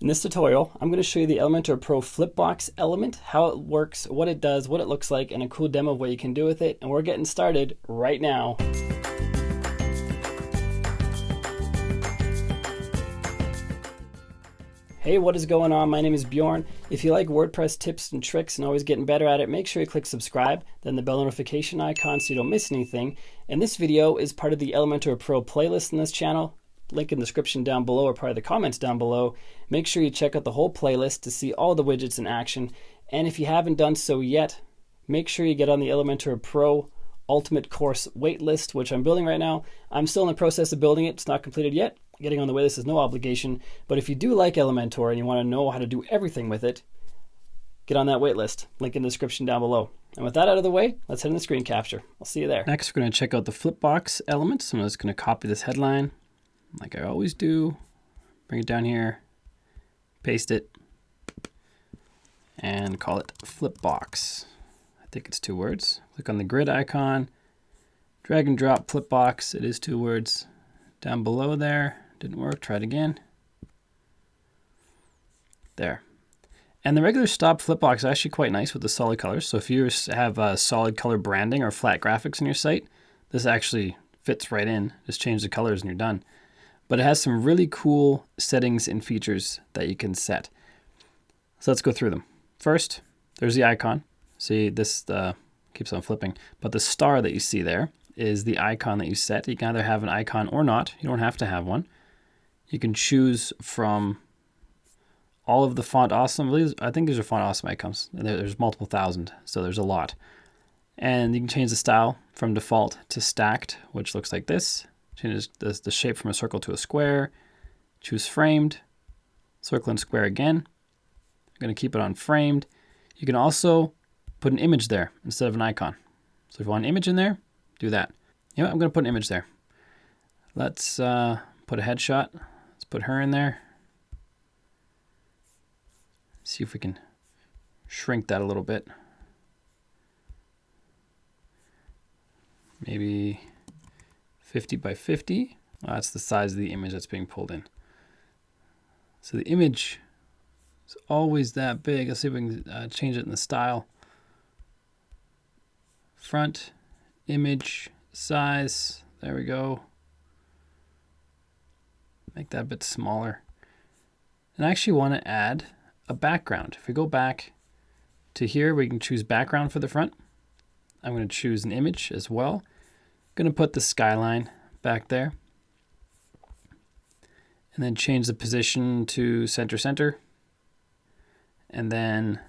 In this tutorial, I'm going to show you the Elementor Pro Flipbox element, how it works, what it does, what it looks like, and a cool demo of what you can do with it. And we're getting started right now. Hey, what is going on? My name is Bjorn. If you like WordPress tips and tricks and always getting better at it, make sure you click subscribe, then the bell notification icon so you don't miss anything. And this video is part of the Elementor Pro playlist in this channel. Link in the description down below or part of the comments down below. Make sure you check out the whole playlist to see all the widgets in action. And if you haven't done so yet, make sure you get on the Elementor Pro Ultimate Course waitlist, which I'm building right now. I'm still in the process of building it. It's not completed yet. Getting on the waitlist is no obligation. But if you do like Elementor and you want to know how to do everything with it, get on that waitlist. Link in the description down below. And with that out of the way, let's head into screen capture. I'll see you there. Next, we're going to check out the Flipbox element. So I'm just going to copy this headline like I always do. Bring it down here, paste it, and call it Flipbox. I think it's 2 words. Click on the grid icon, drag and drop Flipbox. It is 2 words. Down below there, didn't work, try it again. There. And the regular stop Flipbox is actually quite nice with the solid colors. So if you have solid color branding or flat graphics on your site, this actually fits right in. Just change the colors and you're done. But it has some really cool settings and features that you can set. So let's go through them. First, there's the icon. See, this keeps on flipping, but the star that you see there is the icon that you set. You can either have an icon or not. You don't have to have one. You can choose from all of the Font Awesome. I think these are Font Awesome icons. There's multiple thousand, so there's a lot. And you can change the style from default to stacked, which looks like this. Changes the shape from a circle to a square. Choose framed, circle and square again. I'm going to keep it on framed. You can also put an image there instead of an icon. So if you want an image in there, do that. You know what? I'm going to put an image there. Let's put a headshot. Let's put her in there. See if we can shrink that a little bit. Maybe 50 by 50. Well, that's the size of the image that's being pulled in. So the image is always that big. Let's see if we can change it in the style. Front, image, size. There we go. Make that a bit smaller. And I actually want to add a background. If we go back to here, we can choose background for the front. I'm going to choose an image as well. Going to put the skyline back there and then change the position to center, and then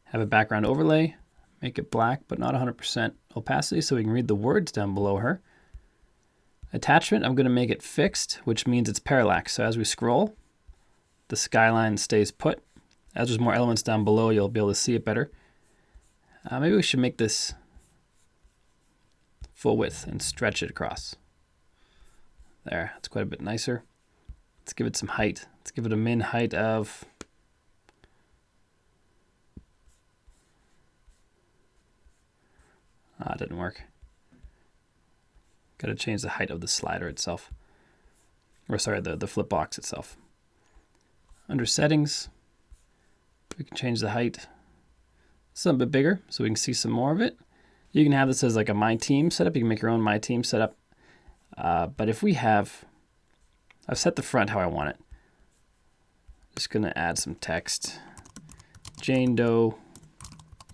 have a background overlay, make it black but not 100% opacity so we can read the words down below her. Attachment, I'm going to make it fixed, which means it's parallax. So as we scroll, the skyline stays put. As there's more elements down below, you'll be able to see it better. Maybe we should make this full width and stretch it across. There, that's quite a bit nicer. Let's give it some height. Let's give it a min height of it didn't work. Got to change the height of the slider itself. Or sorry, the flip box itself. Under settings, we can change the height some bit bigger so we can see some more of it. You can have this as like a My Team setup. You can make your own My Team setup. But if we have, I've set the front how I want it. Just going to add some text. Jane Doe,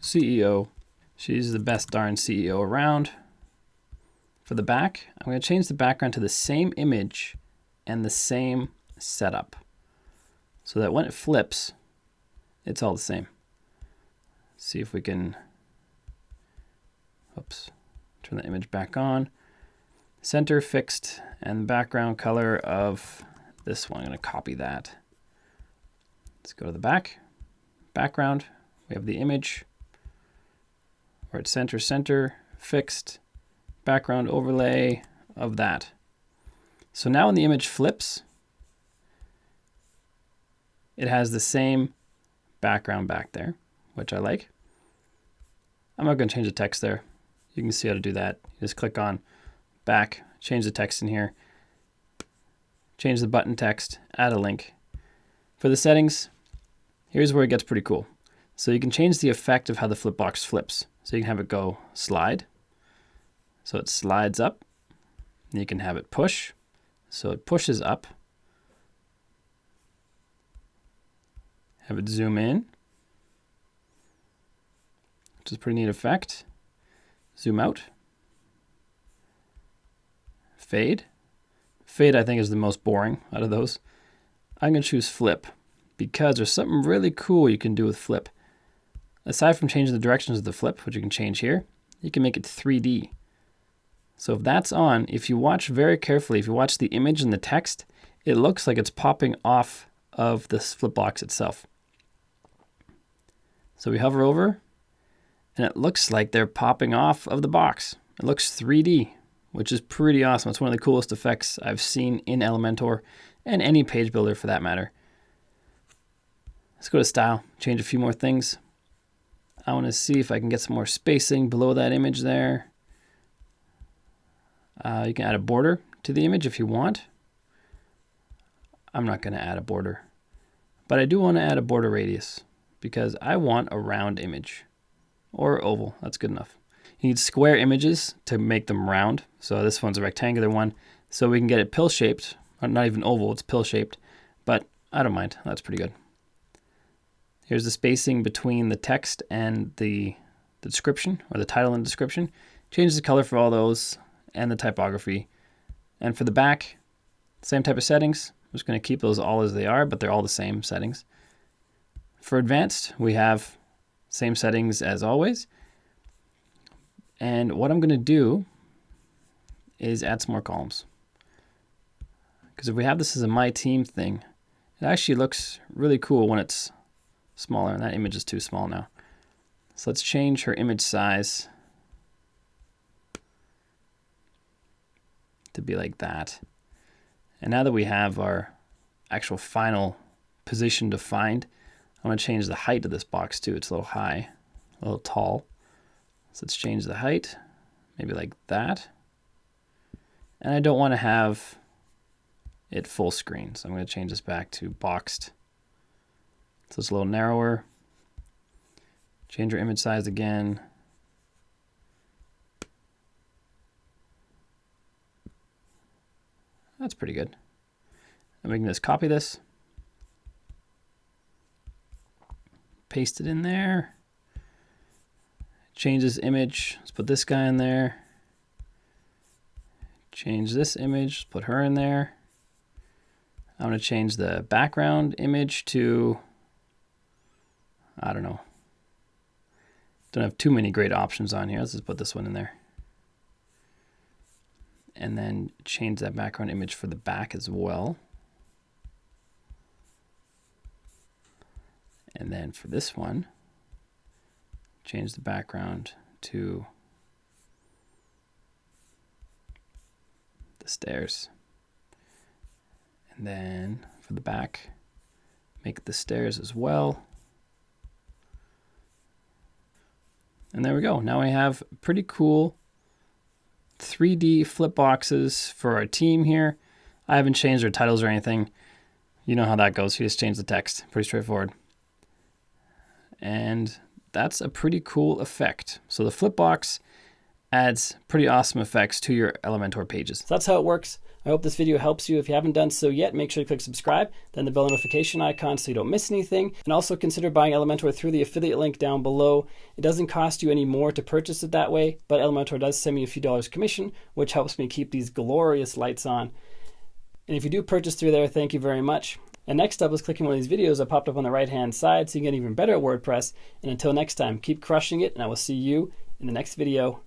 CEO. She's the best darn CEO around. For the back, I'm going to change the background to the same image and the same setup so that when it flips, it's all the same. See if we can, oops, turn the image back on. Center fixed and background color of this one. I'm going to copy that. Let's go to the back. Background, we have the image where it's center, fixed, background overlay of that. So now when the image flips, it has the same background back there, which I like. I'm not going to change the text there. You can see how to do that. You just click on back, change the text in here, change the button text, add a link, For the settings, here's where it gets pretty cool. So you can change the effect of how the flipbox flips. So you can have it go slide, so it slides up. And you can have it push, so it pushes up. Have it zoom in, which is a pretty neat effect. Zoom out. Fade. Fade, I think, is the most boring out of those. I'm going to choose flip because there's something really cool you can do with flip. Aside from changing the directions of the flip, which you can change here, you can make it 3D. So if that's on, if you watch very carefully, if you watch the image and the text, it looks like it's popping off of this flip box itself. So we hover over, and it looks like they're popping off of the box. It looks 3D, which is pretty awesome. It's one of the coolest effects I've seen in Elementor and any page builder for that matter. Let's go to style, change a few more things. I want to see if I can get some more spacing below that image there. You can add a border to the image if you want. I'm not going to add a border, but I do want to add a border radius because I want a round image or oval. That's good enough. You need square images to make them round. So this one's a rectangular one. So we can get it pill-shaped, not even oval, it's pill-shaped, but I don't mind. That's pretty good. Here's the spacing between the text and the description, or the title and description. Change the color for all those and the typography. And for the back, same type of settings. I'm just going to keep those all as they are, but they're all the same settings. For advanced, we have same settings as always. And what I'm going to do is add some more columns. Because if we have this as a My Team thing, it actually looks really cool when it's smaller, and that image is too small now. So let's change her image size to be like that. And now that we have our actual final position defined, I want to change the height of this box too. It's a little high, a little tall. So let's change the height, maybe like that. And I don't want to have it full screen, so I'm going to change this back to boxed. So it's a little narrower. Change our image size again. That's pretty good. And we can just copy this, paste it in there, change this image, let's put this guy in there, change this image, put her in there. I'm going to change the background image to, I don't know, don't have too many great options on here. Let's just put this one in there. And then change that background image for the back as well. And then for this one, change the background to the stairs. And then for the back, make the stairs as well. And there we go. Now we have pretty cool 3D flip boxes for our team here. I haven't changed their titles or anything. You know how that goes. You just change the text. Pretty straightforward. And that's a pretty cool effect. So the flip box adds pretty awesome effects to your Elementor pages. So that's how it works. I hope this video helps you. If you haven't done so yet, make sure to click subscribe, then the bell notification icon so you don't miss anything. And also consider buying Elementor through the affiliate link down below. It doesn't cost you any more to purchase it that way, but Elementor does send me a few dollars commission, which helps me keep these glorious lights on. And if you do purchase through there, thank you very much. And next up is clicking one of these videos that popped up on the right-hand side so you can get even better at WordPress. And until next time, keep crushing it, and I will see you in the next video.